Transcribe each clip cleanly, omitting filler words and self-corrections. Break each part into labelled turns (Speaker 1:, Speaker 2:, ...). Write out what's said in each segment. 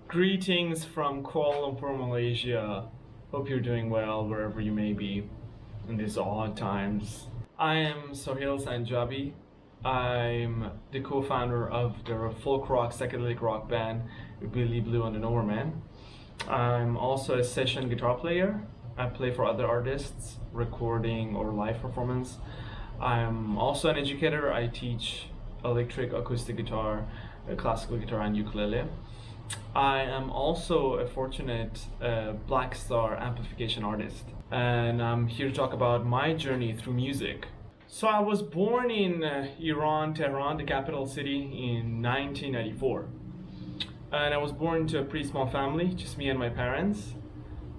Speaker 1: Greetings from Kuala Lumpur, Malaysia. Hope you're doing well wherever you may be in these odd times. I am Soheil Sanjabi. I'm the co-founder of the folk rock, psychedelic rock band Billie, and the Overman. I'm also a session guitar player. I play for other artists, recording or live performance. I'm also an educator. I teach electric, acoustic guitar, classical guitar, and ukulele. I am also a fortunate Black Star amplification artist, and I'm here to talk about my journey through music. So I was born in Iran, Tehran, the capital city, in 1994. And I was born into a pretty small family, just me and my parents.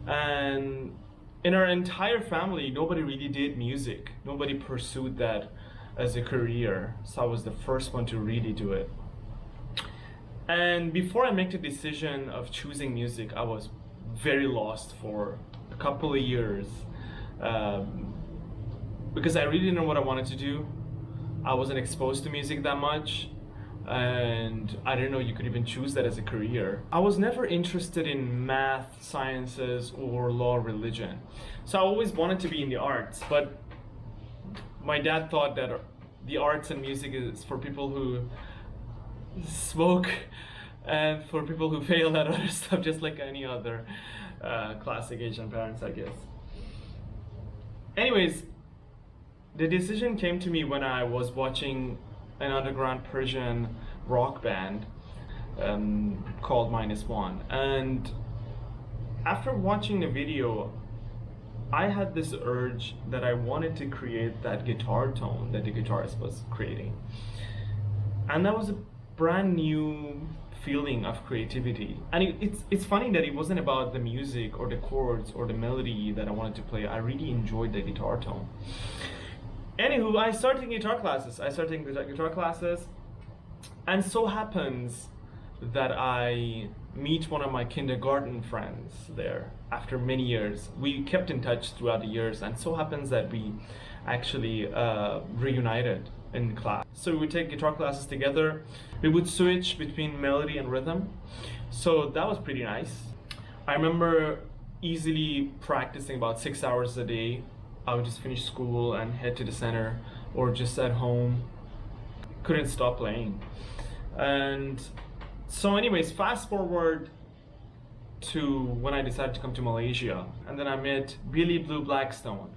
Speaker 1: And in our entire family, nobody really did music. Nobody pursued that as a career. So I was the first one to really do it. And before I make the decision of choosing music, I was very lost for a couple of years because I really didn't know what I wanted to do. I wasn't exposed to music that much, and I didn't know you could even choose that as a career. I was never interested in math, sciences, or law or religion. So I always wanted to be in the arts, but my dad thought that the arts and music is for people who smoke and for people who fail at other stuff, just like any other classic Asian parents, I guess. Anyways, the decision came to me when I was watching an underground Persian rock band called -1. And after watching the video, I had this urge that I wanted to create that guitar tone that the guitarist was creating. And that was a brand new feeling of creativity. And it's funny that it wasn't about the music or the chords or the melody that I wanted to play. I really enjoyed the guitar tone. Anywho, I started taking guitar classes. And so happens that I meet one of my kindergarten friends there after many years. We kept in touch throughout the years, and so happens that we actually reunited in class. So we would take guitar classes together. We would switch between melody and rhythm. So that was pretty nice. I remember easily practicing about 6 hours a day. I would just finish school and head to the center or just at home. Couldn't stop playing. And so anyways, fast forward to when I decided to come to Malaysia, and then I met Billie Blackstone.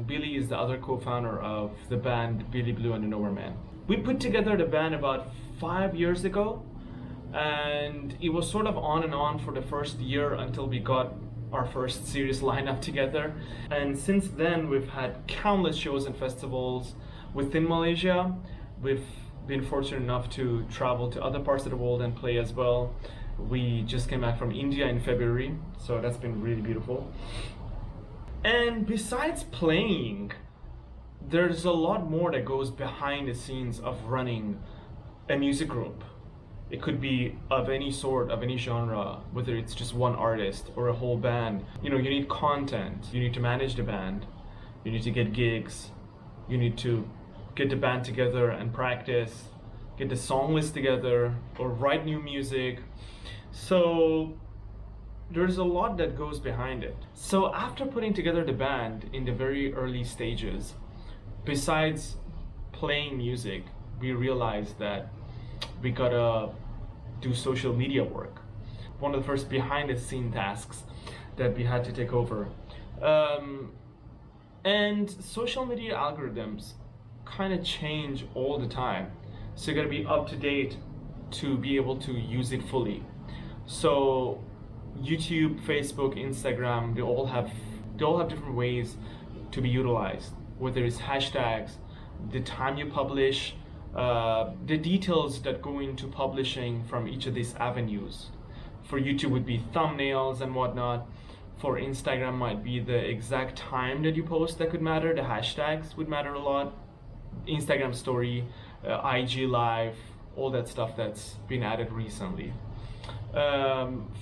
Speaker 1: Billie is the other co-founder of the band Billie and the Overman. We put together the band about 5 years ago, and it was sort of on and on for the first year until we got our first serious lineup together. And since then, we've had countless shows and festivals within Malaysia. We've been fortunate enough to travel to other parts of the world and play as well. We just came back from India in February, so that's been really beautiful. And besides playing, there's a lot more that goes behind the scenes of running a music group. It could be of any sort, of any genre, whether it's just one artist or a whole band. You know, you need content, you need to manage the band, you need to get gigs, you need to get the band together and practice, get the song list together, or write new music. So there's a lot that goes behind it. So after putting together the band in the very early stages, besides playing music, we realized that we gotta do social media work. One of the first behind the scene tasks that we had to take over. And social media algorithms kind of change all the time. So you gotta be up to date to be able to use it fully. So YouTube, Facebook, Instagram, they all have different ways to be utilized. Whether it's hashtags, the time you publish, the details that go into publishing from each of these avenues. For YouTube would be thumbnails and whatnot. For Instagram might be the exact time that you post that could matter. The hashtags would matter a lot. Instagram story, IG live, all that stuff that's been added recently.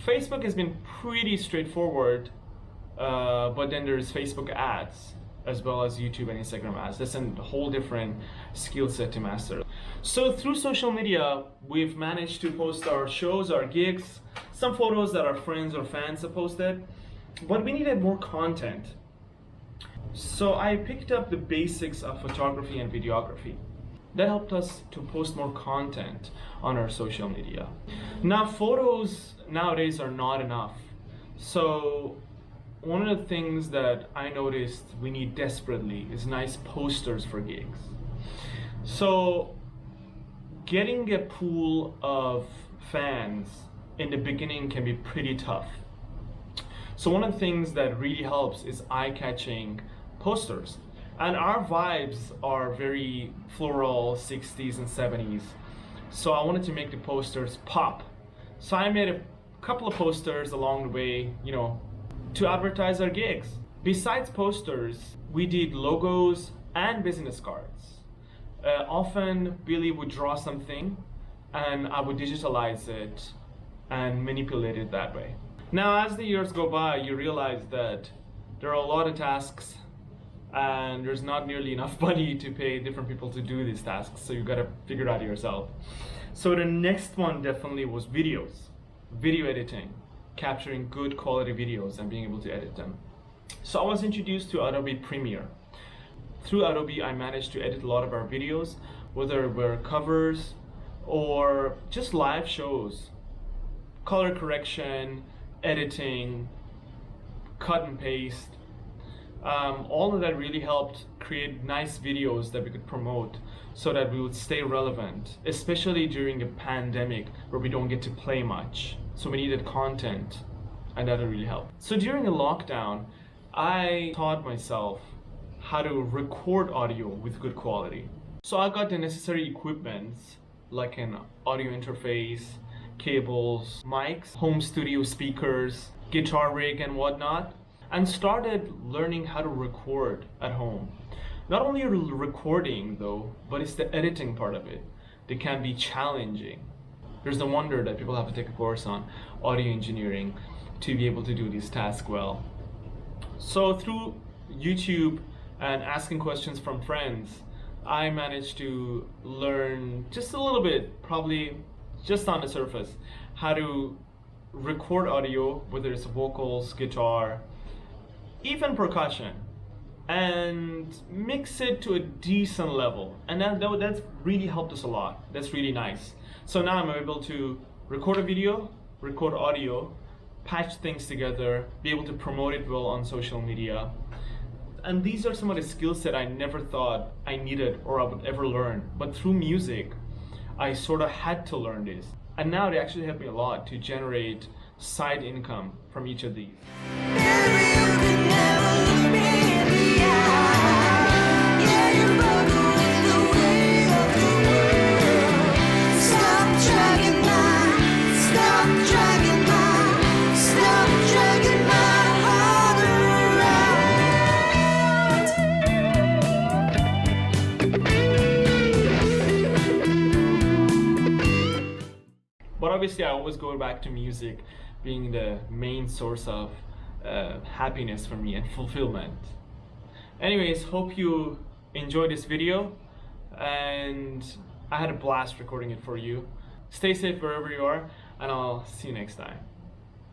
Speaker 1: Facebook has been pretty straightforward, but then there's Facebook ads as well as YouTube and Instagram ads. That's a whole different skill set to master. So through social media, we've managed to post our shows, our gigs, some photos that our friends or fans have posted, but we needed more content. So I picked up the basics of photography and videography. That helped us to post more content on our social media. Now, photos nowadays are not enough. So one of the things that I noticed we need desperately is nice posters for gigs. So getting a pool of fans in the beginning can be pretty tough. So one of the things that really helps is eye-catching posters. And our vibes are very floral 60s and 70s. So I wanted to make the posters pop. So I made a couple of posters along the way, to advertise our gigs. Besides posters, we did logos and business cards. Often Billie would draw something and I would digitalize it and manipulate it that way. Now, as the years go by, you realize that there are a lot of tasks and there's not nearly enough money to pay different people to do these tasks, so you gotta figure it out yourself. So the next one definitely was videos, video editing, capturing good quality videos and being able to edit them. So I was introduced to Adobe Premiere. Through Adobe, I managed to edit a lot of our videos, whether it were covers or just live shows, color correction, editing, cut and paste. All of that really helped create nice videos that we could promote so that we would stay relevant, especially during a pandemic where we don't get to play much. So we needed content, and that really helped. So during a lockdown, I taught myself how to record audio with good quality. So I got the necessary equipment like an audio interface, cables, mics, home studio speakers, guitar rig and whatnot, and started learning how to record at home. Not only recording though, but it's the editing part of it that can be challenging. There's no wonder that people have to take a course on audio engineering to be able to do these tasks well. So through YouTube and asking questions from friends, I managed to learn just a little bit, probably just on the surface, how to record audio, whether it's vocals, guitar, even percussion, and mix it to a decent level. And that's really helped us a lot. That's really nice. So now I'm able to record a video, record audio, patch things together, be able to promote it well on social media. And these are some of the skills that I never thought I needed or I would ever learn. But through music, I sort of had to learn this. And now they actually help me a lot to generate side income from each of these. But obviously I always go back to music being the main source of happiness for me and fulfillment. Anyways, hope you enjoyed this video, and I had a blast recording it for you. Stay safe wherever you are, and I'll see you next time.